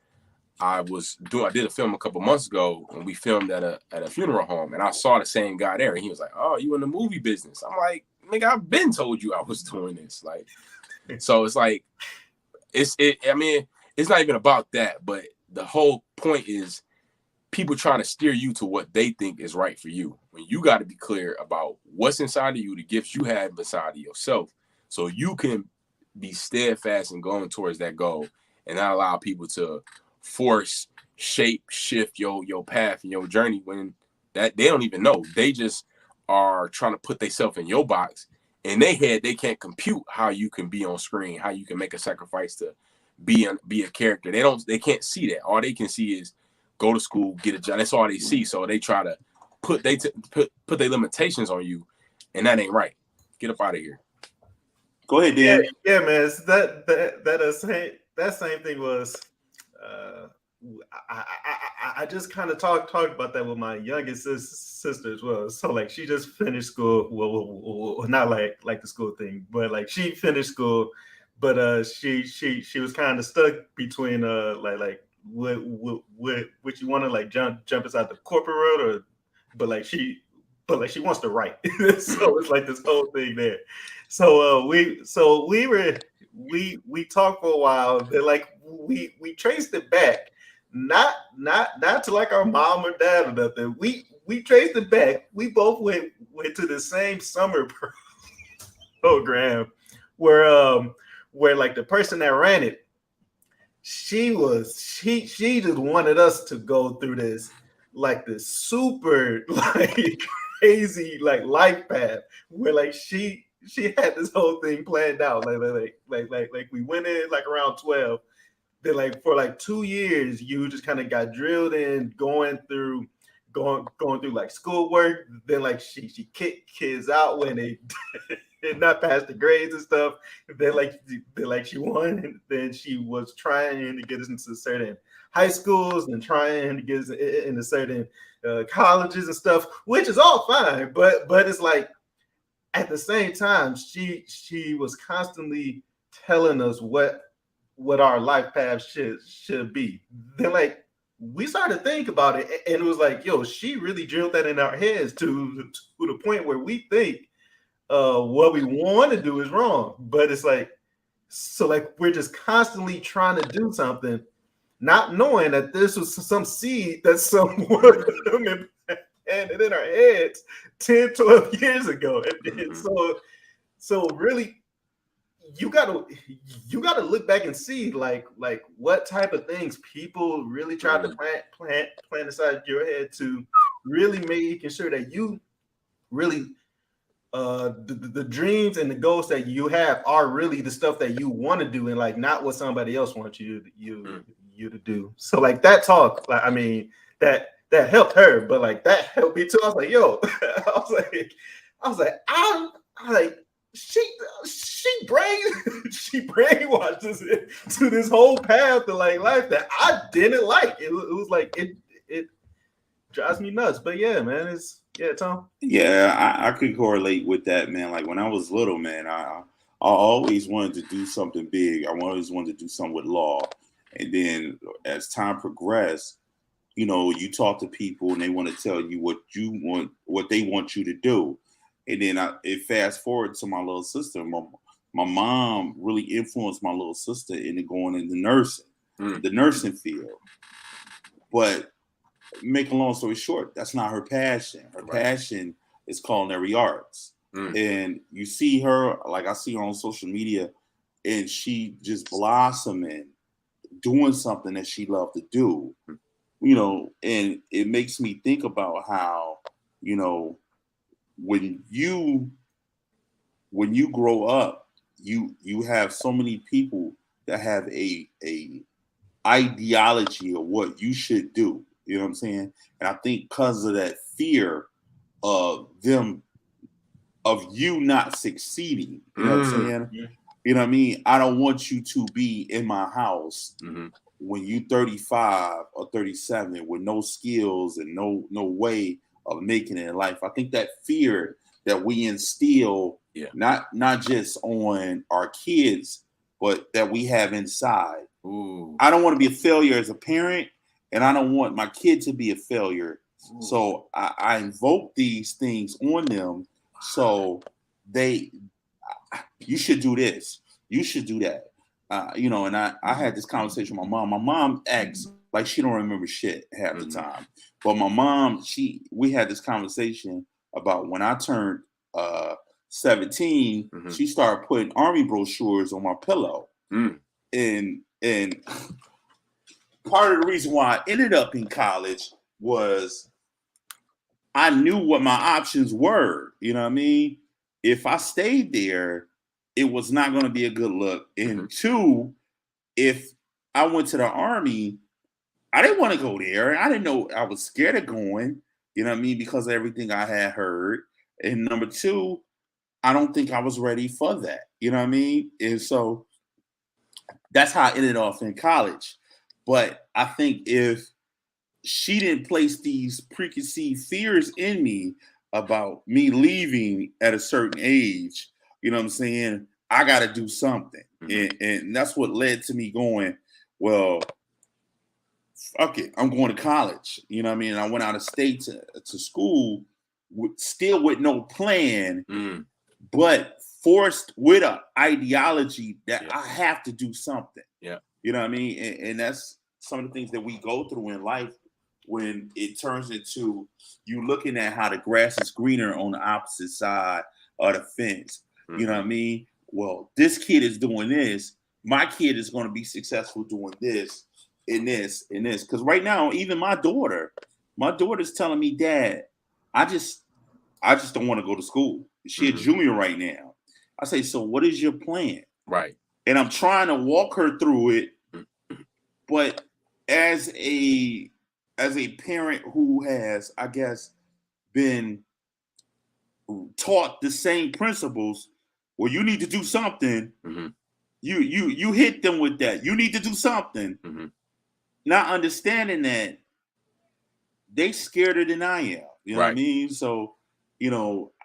I did a film a couple months ago and we filmed at a funeral home, and I saw the same guy there, and he was like, oh, you in the movie business? I'm like, nigga, I've been told you I was doing this. Like, so it's like, I mean, it's not even about that, but the whole point is people trying to steer you to what they think is right for you. When you got to be clear about what's inside of you, the gifts you have inside of yourself, so you can be steadfast and going towards that goal and not allow people to force, shape, shift your path and your journey when that they don't even know. They just are trying to put themselves in your box. In their head, they can't compute how you can be on screen, how you can make a sacrifice to be a character. They can't see that. All they can see is go to school, get a job. That's all they see. So they try to put their limitations on you, and that ain't right. Get up out of here. Go ahead, Dan. Yeah, man. It's that same thing was. I just kind of talked about that with my youngest sister as well. So like she just finished school. Well, not like the school thing, but like she finished school, but she was kind of stuck between like what you want to like jump inside the corporate world but she wants to write. So it's like this whole thing there. So we talked for a while. But like we traced it back. Not to like our mom or dad or nothing. We traced it back. We both went to the same summer program where like the person that ran it, she just wanted us to go through this super like crazy like life path where like she had this whole thing planned out like we went in like around 12. Then like for like 2 years, you just kind of got drilled in going through like schoolwork. Then like she kicked kids out when they did not pass the grades and stuff. Then like she won, and then she was trying to get us into certain high schools and trying to get us into certain colleges and stuff, which is all fine. But it's like at the same time, she was constantly telling us what our life path should be. Then like we started to think about it, and it was like, yo, she really drilled that in our heads to the point where we think what we want to do is wrong. But it's like, so like we're just constantly trying to do something, not knowing that this was some seed that someone planted in our heads 10, 12 years ago. And so really you gotta look back and see like what type of things people really tried to plant inside your head to really making sure that you really the dreams and the goals that you have are really the stuff that you want to do and like not what somebody else wants you to do. So like that talk, like I mean that helped her, but like that helped me too. I was like, yo, I was like, I'm like. She brainwashed us to this whole path of like life that I didn't like. It was like it drives me nuts. But yeah, man, Tom. Yeah, I could correlate with that, man. Like when I was little, man, I always wanted to do something big. I always wanted to do something with law. And then as time progressed, you know, you talk to people and they want to tell you what they want you to do. And then it fast forward to my little sister. My mom really influenced my little sister into going into nursing, the nursing field. But make a long story short, that's not her passion. Her passion is culinary arts. And you see her, like I see her on social media, and she just blossoming, doing something that she loved to do. You know, and it makes me think about how, you know, when you grow up, you have so many people that have a ideology of what you should do. You know what I'm saying? And I think because of that fear of you not succeeding, you know what I'm saying? Yeah. You know what I mean? I don't want you to be in my house when you 35 or 37 with no skills and no way of making it in life. I think that fear that we instill, not just on our kids, but that we have inside. Ooh. I don't want to be a failure as a parent, and I don't want my kid to be a failure. Ooh. So I invoke these things on them so you should do this, you should do that. And I had this conversation with my mom. My mom acts like she don't remember shit half the time. But my mom, we had this conversation about when I turned 17, she started putting Army brochures on my pillow. And part of the reason why I ended up in college was I knew what my options were. You know what I mean? If I stayed there, it was not going to be a good look. And two, if I went to the Army, I didn't want to go there. I didn't know. I was scared of going, you know what I mean, because of everything I had heard. And number two, I don't think I was ready for that. You know what I mean? And so that's how I ended off in college. But I think if she didn't place these preconceived fears in me about me leaving at a certain age, you know what I'm saying, I got to do something. And that's what led to me going, well, fuck it, I'm going to college. You know what I mean? And I went out of state to school still with no plan, but forced with an ideology that I have to do something. Yeah. You know what I mean? And that's some of the things that we go through in life when it turns into you looking at how the grass is greener on the opposite side of the fence. You know what I mean? Well, this kid is doing this. My kid is going to be successful doing this and this and this. Because right now, even my daughter's telling me, Dad, I just don't want to go to school. She's a junior right now. I say, so what is your plan? Right. And I'm trying to walk her through it. But as a parent who has, I guess, been taught the same principles, well, you need to do something. You hit them with that. You need to do something. Not understanding that they scarier than I am. You know what I mean? So,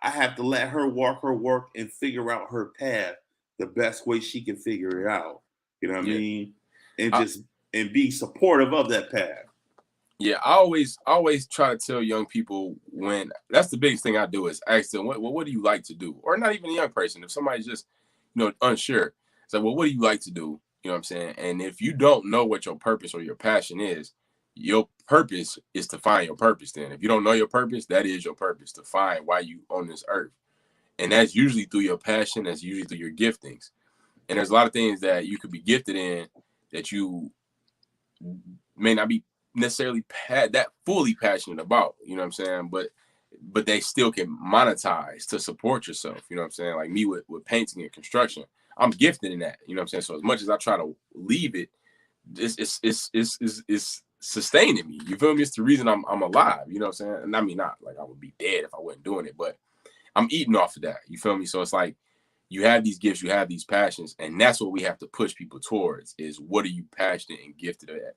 I have to let her walk her work and figure out her path the best way she can figure it out. You know what I mean? And be supportive of that path. Yeah, I always try to tell young people that's the biggest thing I do is ask them, what do you like to do? Or not even a young person. If somebody's just, unsure, it's like, well, what do you like to do? You know what I'm saying? And if you don't know what your purpose or your passion is, your purpose is to find your purpose then. If you don't know your purpose, that is your purpose, to find why you on this earth. And that's usually through your passion. That's usually through your giftings. And there's a lot of things that you could be gifted in that you may not be necessarily that fully passionate about, you know what I'm saying? But they still can monetize to support yourself, you know what I'm saying? Like me with painting and construction, I'm gifted in that, you know what I'm saying? So as much as I try to leave it, it's sustaining me. You feel me? It's the reason I'm alive, you know what I'm saying? And I mean, not like I would be dead if I wasn't doing it, but I'm eating off of that, you feel me? So it's like you have these gifts, you have these passions, and that's what we have to push people towards is what are you passionate and gifted at?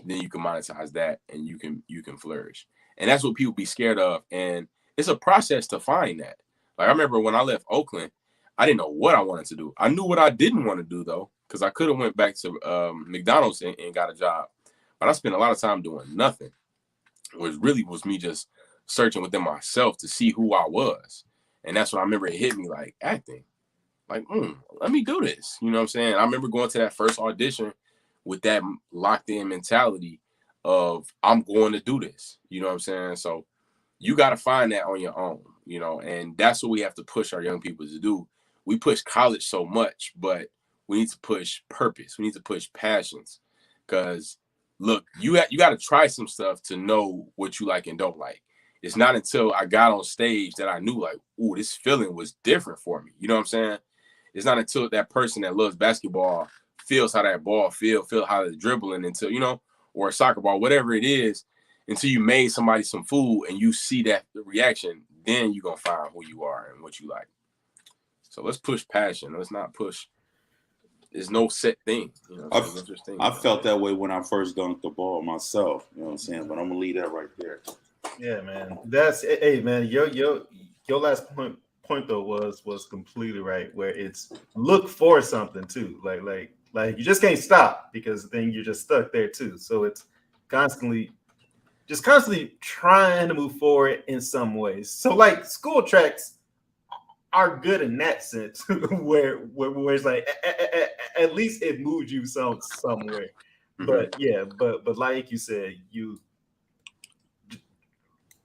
Then you can monetize that and you can flourish. And that's what people be scared of. And it's a process to find that. Like I remember when I left Oakland, I didn't know what I wanted to do. I knew what I didn't want to do though, because I could have went back to McDonald's and got a job. But I spent a lot of time doing nothing, which really was me just searching within myself to see who I was. And that's when I remember it hit me like acting. Like, let me do this. You know what I'm saying? I remember going to that first audition with that locked in mentality of I'm going to do this. You know what I'm saying? So you got to find that on your own, and that's what we have to push our young people to do. We push college so much, but we need to push purpose. We need to push passions because look, you got to try some stuff to know what you like and don't like. It's not until I got on stage that I knew like, ooh, this feeling was different for me. You know what I'm saying? It's not until that person that loves basketball feels how that ball feel how they're dribbling until, or a soccer ball, whatever it is, until you made somebody some food and you see that reaction, then you're going to find who you are and what you like. So let's push passion. Let's not push. There's no set thing. I felt that way when I first dunked the ball myself, you know what I'm saying? But I'm going to leave that right there. Yeah, man. Hey, man, your last point though was completely right, where it's look for something too. Like you just can't stop because then you're just stuck there too. So it's constantly trying to move forward in some ways. So like school tracks, are good in that sense, where it's like at least it moves you somewhere. But yeah, but like you said, you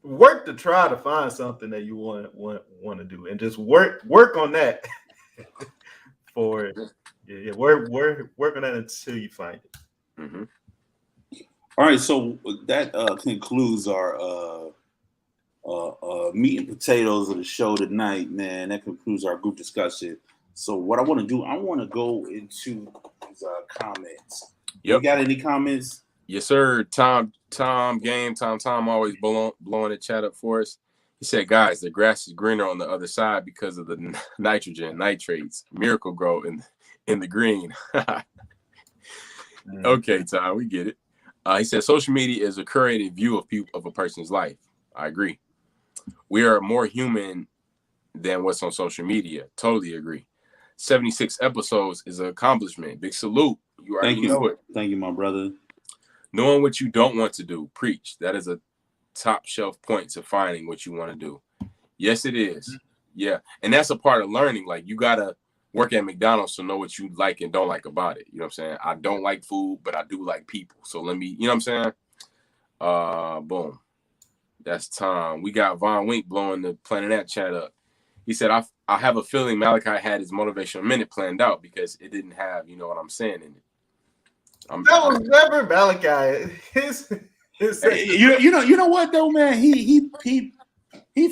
work to try to find something that you want to do, and just work on that for work on that until you find it. Mm-hmm. All right, so that concludes our meat and potatoes of the show tonight, man. That concludes our group discussion. So what I want to do, I want to go into these comments. Yep. You got any comments? Yes, sir. Tom always blowing the chat up for us. He said, guys, the grass is greener on the other side because of the nitrogen, nitrates, miracle grow in the green. Okay, Tom, we get it. He said, social media is a curated view of a person's life. I agree. We are more human than what's on social media. Totally agree. 76 episodes is an accomplishment. Big salute. You already know it. Thank you, my brother. Knowing what you don't want to do. Preach. That is a top shelf point to finding what you want to do. Yes, it is. Yeah. And that's a part of learning. Like, you got to work at McDonald's to know what you like and don't like about it. You know what I'm saying? I don't like food, but I do like people. So let me, you know what I'm saying? Boom. That's Tom. We got Von Wink blowing the Planet Nat chat up. He said, I have a feeling Malachi had his motivational minute planned out because it didn't have, you know what I'm saying, in it. That was never Malachi. You know what though, man? He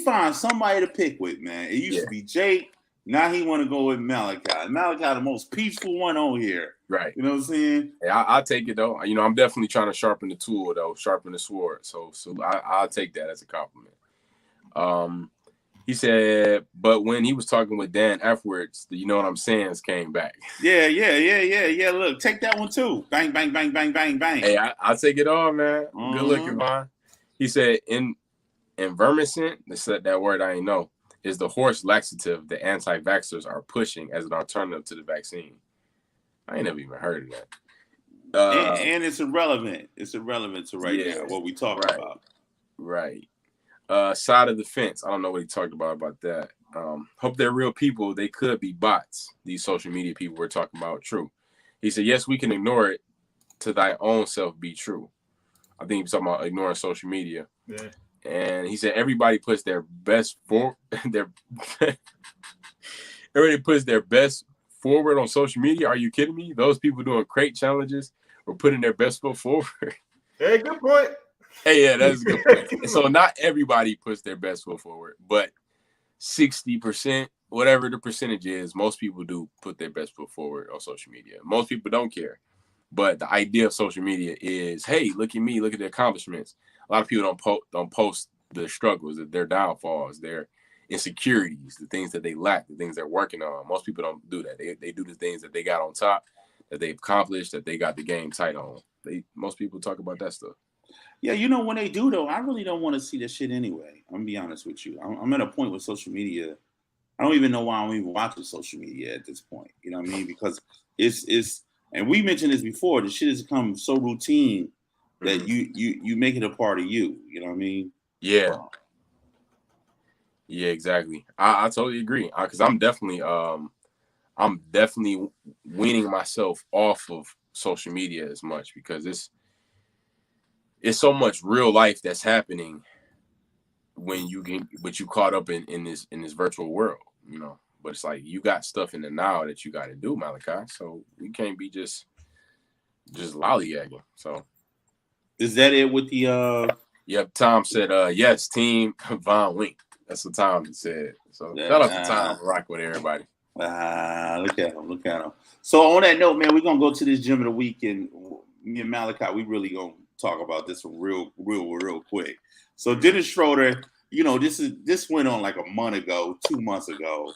finds somebody to pick with, man. It used to be Jake. Now he want to go with Malachi. Malachi, the most peaceful one on here. Right. You know what I'm saying? Hey, I'll take it though. You know, I'm definitely trying to sharpen the tool though, sharpen the sword. So I'll take that as a compliment. He said, but when he was talking with Dan afterwards, the you know what I'm saying came back. Yeah. Look, take that one too. Bang, bang, bang, bang, bang, bang. Hey, I'll take it all, man. Good looking, Vaughn. He said, in vermicent, that word I ain't know, is the horse laxative the anti-vaxxers are pushing as an alternative to the vaccine. I ain't never even heard of that. And it's irrelevant. It's irrelevant to now, what we talk about. Right. Side of the fence. I don't know what he talked about that. Hope they're real people. They could be bots. These social media people we're talking about. True. He said, yes, we can ignore it to thy own self be true. I think he was talking about ignoring social media. Yeah. And he said everybody puts their best everybody puts their best forward on social media. Are you kidding me? Those people doing crate challenges were putting their best foot forward. Hey, good point. Hey, yeah, that's a good point. So not everybody puts their best foot forward, but 60%, whatever the percentage is, most people do put their best foot forward on social media. Most people don't care. But the idea of social media is, hey, look at me, look at the accomplishments. A lot of people don't post the struggles, their downfalls, their insecurities, the things that they lack, the things they're working on. Most people don't do that. They do the things that they got on top, that they've accomplished, that they got the game tight on. Most people talk about that stuff. Yeah, you know, when they do, though, I really don't want to see that shit anyway. I'm going to be honest with you. I'm at a point with social media. I don't even know why I'm even watching social media at this point. You know what I mean? Because it's and we mentioned this before, the shit has become so routine that you make it a part of you. You know what I mean? Yeah. Yeah, exactly. I totally agree. Because I'm definitely weaning myself off of social media as much because it's so much real life that's happening when you caught up in this virtual world, you know. But it's like you got stuff in the now that you got to do, Malachi. So we can't be just lollygagging. So is that it with the Yep, Tom said yes, team Von Wink. That's what Tom said. So shout out to Tom, rock with everybody. Look at him. So on that note, man, we're gonna go to this gym of the week, and me and Malachi, we really gonna talk about this real quick. So Dennis Schroeder, you know, this went on like a month ago, 2 months ago,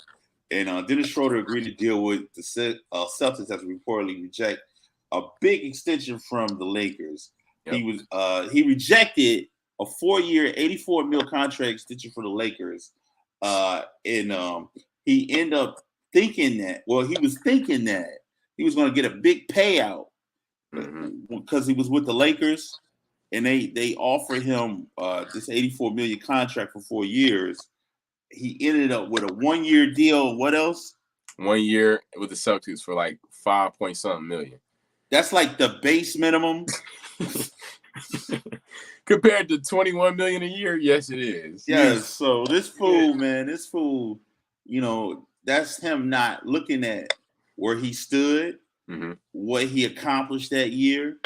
and Dennis Schroeder agreed to deal with the Celtics as reportedly reject a big extension from the Lakers. Yep. He rejected a 4-year, $84 million contract extension for the Lakers, and he ended up thinking that. Well, he was thinking that he was going to get a big payout because he was with the Lakers, and they offered him this $84 million contract for 4 years, he ended up with a 1-year deal. What else? 1 year with the Celtics for like 5 point something million. That's like the base minimum. Compared to 21 million a year, yes, it is. Yes. So this fool, man, you know, that's him not looking at where he stood, what he accomplished that year,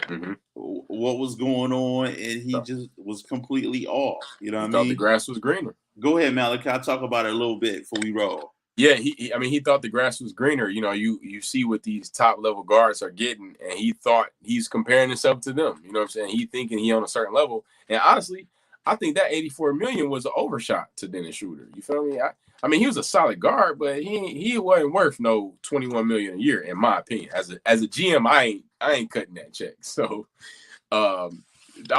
what was going on, and he just was completely off. You know what I mean? Thought the grass was greener. Go ahead, Malachi. I'll talk about it a little bit before we roll. Yeah, he thought the grass was greener. You know, you see what these top level guards are getting, and he thought he's comparing himself to them. You know what I'm saying? He thinking he on a certain level. And honestly, I think that 84 million was an overshot to Dennis Schroeder. You feel me? I mean, he was a solid guard, but he wasn't worth no 21 million a year, in my opinion. As a GM, I ain't cutting that check. So I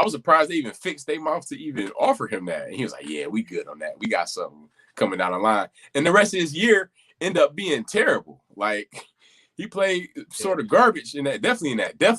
was surprised they even fixed their mouth to even offer him that. And he was like, yeah, we good on that. We got something coming down the line. And the rest of his year ended up being terrible. Like, he played sort of garbage in that, definitely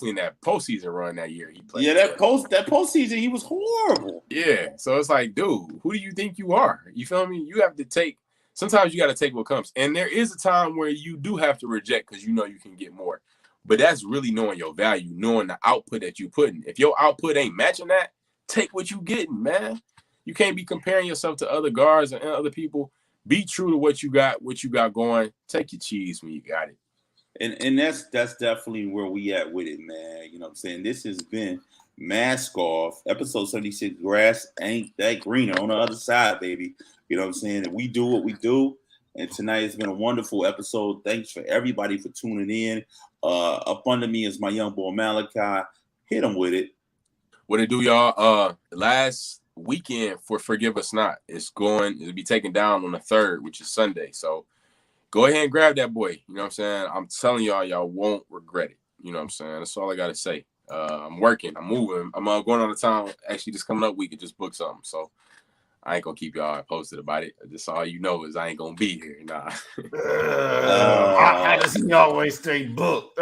in that postseason run that year. He played. Yeah, that postseason, he was horrible. Yeah. So it's like, dude, who do you think you are? You feel me? You have to take, sometimes you got to take what comes. And there is a time where you do have to reject because you know you can get more. But that's really knowing your value, knowing the output that you putting. If your output ain't matching that, take what you getting, man. You can't be comparing yourself to other guards and other people. Be true to what you got going. Take your cheese when you got it. And that's definitely where we at with it, man. You know what I'm saying? This has been Mask Off, episode 76. Grass ain't that greener on the other side, baby. You know what I'm saying? And we do what we do. And tonight has been a wonderful episode. Thanks for everybody for tuning in. Up under me is my young boy Malachi. Hit him with it. What it do, y'all? Last weekend for Forgive Us Not, it'll be taken down on the 3rd, which is Sunday. So go ahead and grab that boy. You know what I'm saying? I'm telling y'all won't regret it. You know what I'm saying? That's all I gotta say. I'm working, I'm moving, I'm going on the town. Actually, this coming up week, I just booked something. So I ain't gonna keep y'all posted about it. Just all you know is I ain't gonna be here. Nah. I just always stay booked.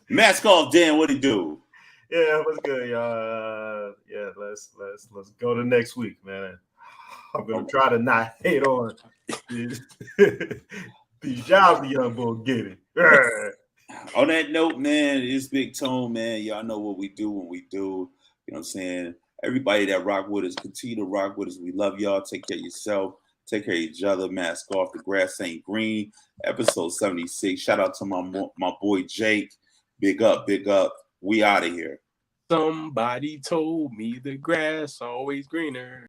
Mask Off, Dan. What he do? Yeah, what's good, y'all? Yeah, let's go to next week, man. I'm gonna try to not hate on these jobs the young boy getting. On that note, man, it's Big Tone, man. Y'all know what we do when we do. You know what I'm saying? Everybody that rock with us, continue to rock with us. We love y'all. Take care of yourself. Take care of each other. Mask Off. The grass ain't green. Episode 76. Shout out to my boy Jake. Big up, big up. We out of here. Somebody told me the grass always greener.